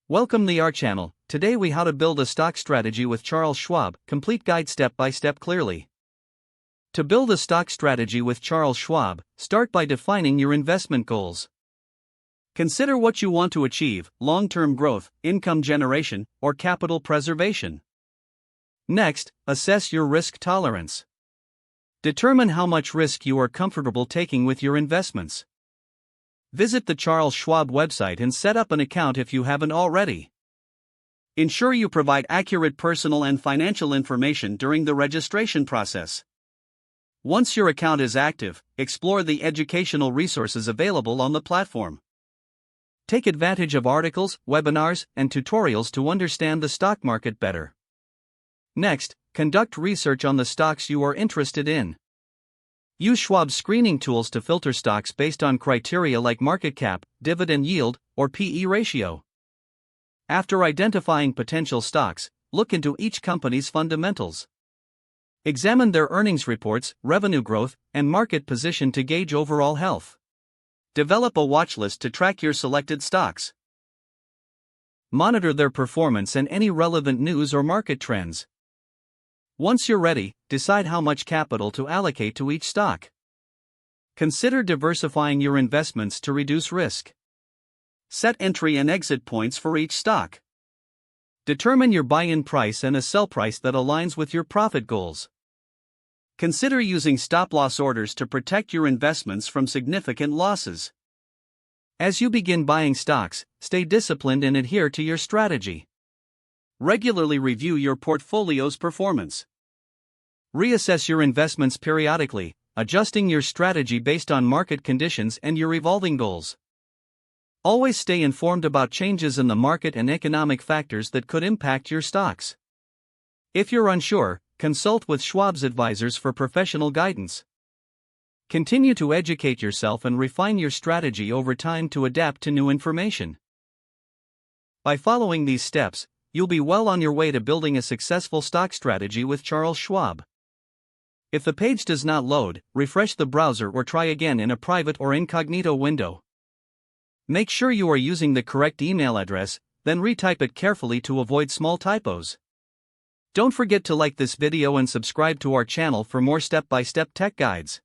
Welcome to our channel. Today we how to build a stock strategy with Charles Schwab, complete guide step by step clearly. To build a stock strategy with Charles Schwab, start by defining your investment goals. Consider what you want to achieve: long-term growth, income generation, or capital preservation. Next, assess your risk tolerance. Determine how much risk you are comfortable taking with your investments. Visit the Charles Schwab website and set up an account if you haven't already. Ensure you provide accurate personal and financial information during the registration process. Once your account is active, explore the educational resources available on the platform. Take advantage of articles, webinars, and tutorials to understand the stock market better. Next, conduct research on the stocks you are interested in. Use Schwab's screening tools to filter stocks based on criteria like market cap, dividend yield, or PE ratio. After identifying potential stocks, look into each company's fundamentals. Examine their earnings reports, revenue growth, and market position to gauge overall health. Develop a watch list to track your selected stocks. Monitor their performance and any relevant news or market trends. Once you're ready, decide how much capital to allocate to each stock. Consider diversifying your investments to reduce risk. Set entry and exit points for each stock. Determine your buy-in price and a sell price that aligns with your profit goals. Consider using stop-loss orders to protect your investments from significant losses. As you begin buying stocks, stay disciplined and adhere to your strategy. Regularly review your portfolio's performance. Reassess your investments periodically, adjusting your strategy based on market conditions and your evolving goals. Always stay informed about changes in the market and economic factors that could impact your stocks. If you're unsure, consult with Schwab's advisors for professional guidance. Continue to educate yourself and refine your strategy over time to adapt to new information. By following these steps, you'll be well on your way to building a successful stock strategy with Charles Schwab. If the page does not load, refresh the browser or try again in a private or incognito window. Make sure you are using the correct email address, then retype it carefully to avoid small typos. Don't forget to like this video and subscribe to our channel for more step-by-step tech guides.